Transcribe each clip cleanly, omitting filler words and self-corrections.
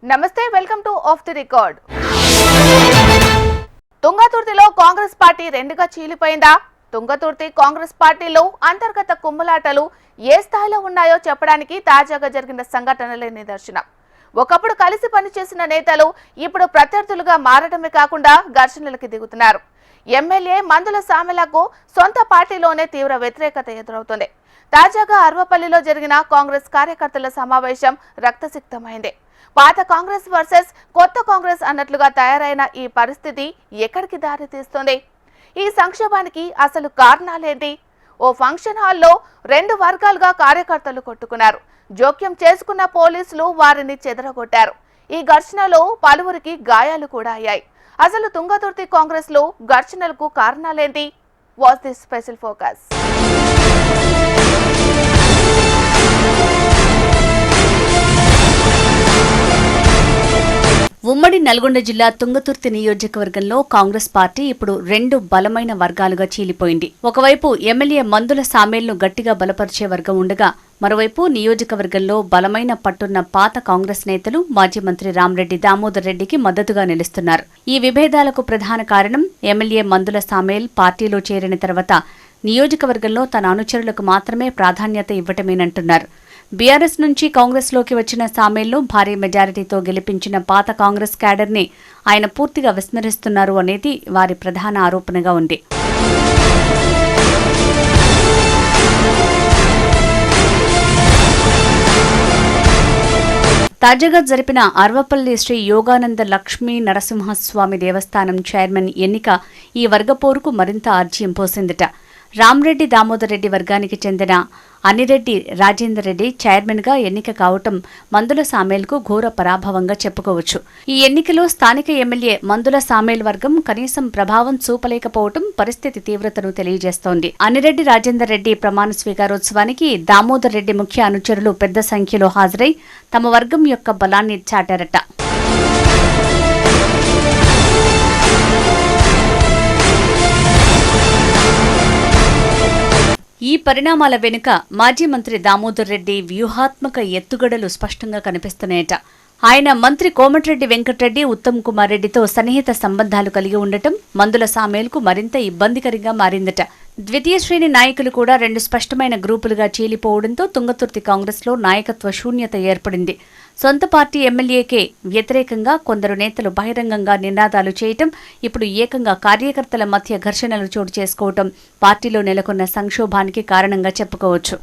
నమస్తే, welcome to off the record. తుంగతుర్తిలో Congress party రెండుగా చీలిపోయిందా? తుంగతుర్తి కాంగ్రెస్ పార్టీలో అంతర్గత కుమ్ములాటలు ఏ స్థాయిలో ఉన్నాయో చెప్పడానికి తాజాగా జరిగిన సంఘటనలే నిదర్శనం. ఒకప్పుడు కలిసి పనిచేసిన నేతలు ఇప్పుడు ప్రత్యర్థులుగా మారడమే కాకుండా ఘర్షణలకు దిగుతున్నారు. ఎమ్మెల్యే మందుల సామెలకు సొంత పార్టీలోనే తీవ్ర వ్యతిరేకత ఎదురవుతోంది. తాజాగా అర్వపల్లిలో జరిగిన కాంగ్రెస్ కార్యకర్తల సమావేశం రక్తసిక్తమైంది. పాత కాంగ్రెస్ వర్సెస్ కొత్త కాంగ్రెస్ అన్నట్లుగా తయారైన ఈ పరిస్థితి ఎక్కడికి దారి తీస్తుంది? ఈ సంక్షోభానికి అసలు కారణాలేంటి? ఓ ఫంక్షన్ హాల్లో రెండు వర్గాలుగా కార్యకర్తలు కొట్టుకున్నారు. జోక్యం చేసుకున్న పోలీసులు వారిని చెదరగొట్టారు. ఈ ఘర్షణలో పలువురికి గాయాలు కూడా అయ్యాయి. అసలు తుంగతుర్తి కాంగ్రెస్ లో ఘర్షణలకు కారణాలేంటి? Watch this special focus. ఉమ్మడి నల్గొండ జిల్లా తుంగతుర్తి నియోజకవర్గంలో కాంగ్రెస్ పార్టీ ఇప్పుడు రెండు బలమైన వర్గాలుగా చీలిపోయింది. ఒకవైపు ఎమ్మెల్యే మందుల సామేల్ను గట్టిగా బలపరిచే వర్గం ఉండగా, మరోవైపు నియోజకవర్గంలో బలమైన పట్టున్న పాత కాంగ్రెస్ నేతలు మాజీ మంత్రి రామరెడ్డి దామోదర్ రెడ్డికి మద్దతుగా నిలుస్తున్నారు. ఈ విభేదాలకు ప్రధాన కారణం ఎమ్మెల్యే మందుల సామేల్ పార్టీలో చేరిన తర్వాత నియోజకవర్గంలో తన అనుచరులకు మాత్రమే ప్రాధాన్యత ఇవ్వటమేనంటున్నారు. బీఆర్ఎస్ నుంచి కాంగ్రెస్లోకి వచ్చిన సామేల్ను భారీ మెజారిటీతో గెలిపించిన పాత కాంగ్రెస్ క్యాడర్ని ఆయన పూర్తిగా విస్మరిస్తున్నారు అనేది వారి ప్రధాన ఆరోపణగా ఉంది. తాజాగా జరిపిన అర్వపల్లి శ్రీ యోగానంద లక్ష్మీ నరసింహస్వామి దేవస్థానం చైర్మన్ ఎన్నిక ఈ వర్గపోరుకు మరింత ఆర్జ్యం పోసిందట. రామరెడ్డి దామోదర్ రెడ్డి వర్గానికి చెందిన అనిరెడ్డి రాజేందర్ రెడ్డి చైర్మన్ గా ఎన్నిక కావటం మందుల సామేల్కు ఘోర పరాభవంగా చెప్పుకోవచ్చు. ఈ ఎన్నికలో స్థానిక ఎమ్మెల్యే మందుల సామేల్ వర్గం కనీసం ప్రభావం చూపలేకపోవటం పరిస్థితి తీవ్రతను తెలియజేస్తోంది. అనిరెడ్డి రాజేందర్ రెడ్డి ప్రమాణ స్వీకారోత్సవానికి దామోదర్ రెడ్డి ముఖ్య అనుచరులు పెద్ద సంఖ్యలో హాజరై తమ వర్గం యొక్క బలాన్ని చాటారట. ఈ పరిణామాల వెనుక మాజీ మంత్రి దామోదర్ రెడ్డి వ్యూహాత్మక ఎత్తుగడలు స్పష్టంగా కనిపిస్తున్నాయట. ఆయన మంత్రి కోమటిరెడ్డి వెంకటరెడ్డి, ఉత్తమ్ కుమార్ రెడ్డితో సన్నిహిత సంబంధాలు కలిగి ఉండటం మందుల సామేల్కు మరింత ఇబ్బందికరంగా మారిందట. ద్వితీయ శ్రేణి నాయకులు కూడా రెండు స్పష్టమైన గ్రూపులుగా చీలిపోవడంతో తుంగతుర్తి కాంగ్రెస్లో నాయకత్వ శూన్యత ఏర్పడింది. సొంత పార్టీ ఎమ్మెల్యేకే వ్యతిరేకంగా కొందరు నేతలు బహిరంగంగా నినాదాలు చేయటం, ఇప్పుడు ఏకంగా కార్యకర్తల మధ్య ఘర్షణలు చోటు చేసుకోవటం పార్టీలో నెలకొన్న సంక్షోభానికి కారణంగా చెప్పుకోవచ్చు.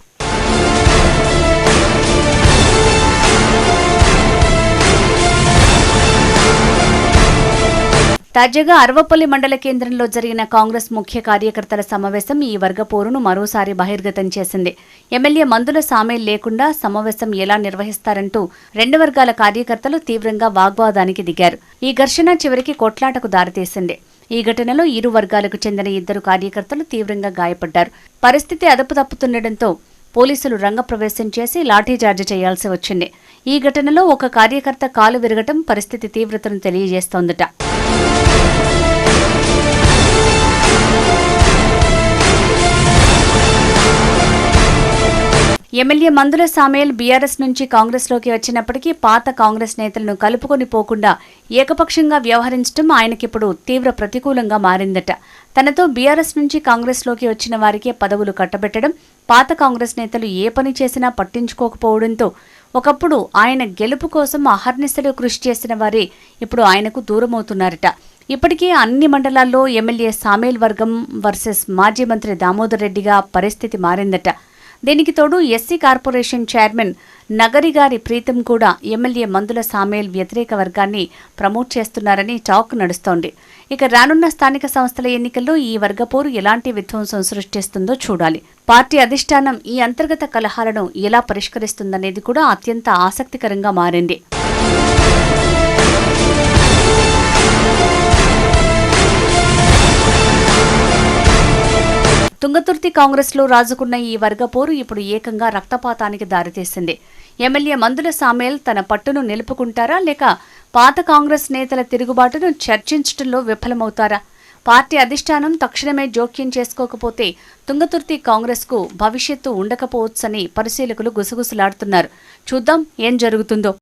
తాజాగా అర్వపల్లి మండల కేంద్రంలో జరిగిన కాంగ్రెస్ ముఖ్య కార్యకర్తల సమావేశం ఈ వర్గపోరును మరోసారి బహిర్గతం చేసింది. ఎమ్మెల్యే మందుల సామేల్ లేకుండా సమావేశం ఎలా నిర్వహిస్తారంటూ రెండు వర్గాల కార్యకర్తలు తీవ్రంగా వాగ్వాదానికి దిగారు. ఈ ఘర్షణ చివరికి కొట్లాటకు దారితీసింది. ఈ ఘటనలో ఇరు వర్గాలకు చెందిన ఇద్దరు కార్యకర్తలు తీవ్రంగా గాయపడ్డారు. పరిస్థితి అదుపు తప్పుతుండటంతో పోలీసులు రంగప్రవేశం చేసి లాఠీచార్జ్ చేయాల్సి వచ్చింది. ఈ ఘటనలో ఒక కార్యకర్త కాలు విరగటం పరిస్థితి తీవ్రతను తెలియజేస్తోందట. ఎమ్మెల్యే మందుల సామేల్ బీఆర్ఎస్ నుంచి కాంగ్రెస్లోకి వచ్చినప్పటికీ పాత కాంగ్రెస్ నేతలను కలుపుకొని పోకుండా ఏకపక్షంగా వ్యవహరించడం ఆయనకిప్పుడు తీవ్ర ప్రతికూలంగా మారిందట. తనతో బీఆర్ఎస్ నుంచి కాంగ్రెస్లోకి వచ్చిన వారికే పదవులు కట్టబెట్టడం, పాత కాంగ్రెస్ నేతలు ఏ పని చేసినా పట్టించుకోకపోవడంతో ఒకప్పుడు ఆయన గెలుపు కోసం అహర్నిశలు కృషి చేసిన వారే ఇప్పుడు ఆయనకు దూరమవుతున్నారట. ఇప్పటికే అన్ని మండలాల్లో ఎమ్మెల్యే సామేల్ వర్గం వర్సెస్ మాజీ మంత్రి దామోదర్ రెడ్డిగా పరిస్థితి మారిందట. దీనికి తోడు ఎస్సీ కార్పొరేషన్ చైర్మన్ నగరిగారి ప్రీతం కూడా ఎమ్మెల్యే మందుల సామేల్ వ్యతిరేక వర్గాన్ని ప్రమోట్ చేస్తున్నారని టాక్ నడుస్తోంది. ఇక రానున్న స్థానిక సంస్థల ఎన్నికల్లో ఈ వర్గపోరు ఎలాంటి విధ్వంసం సృష్టిస్తుందో చూడాలి. పార్టీ అధిష్టానం ఈ అంతర్గత కలహాలను ఎలా పరిష్కరిస్తుందనేది కూడా అత్యంత ఆసక్తికరంగా మారింది. తుంగతుర్తి కాంగ్రెస్లో రాజుకున్న ఈ వర్గపోరు ఇప్పుడు ఏకంగా రక్తపాతానికి దారితీసింది. ఎమ్మెల్యే మందుల సామేల్ తన పట్టును నిలుపుకుంటారా, లేక పాత కాంగ్రెస్ నేతల తిరుగుబాటును చర్చించడంలో విఫలమవుతారా? పార్టీ అధిష్టానం తక్షణమే జోక్యం చేసుకోకపోతే తుంగతుర్తి కాంగ్రెస్కు భవిష్యత్తు ఉండకపోవచ్చని పరిశీలకులు గుసగుసలాడుతున్నారు. చూద్దాం ఏం జరుగుతుందో.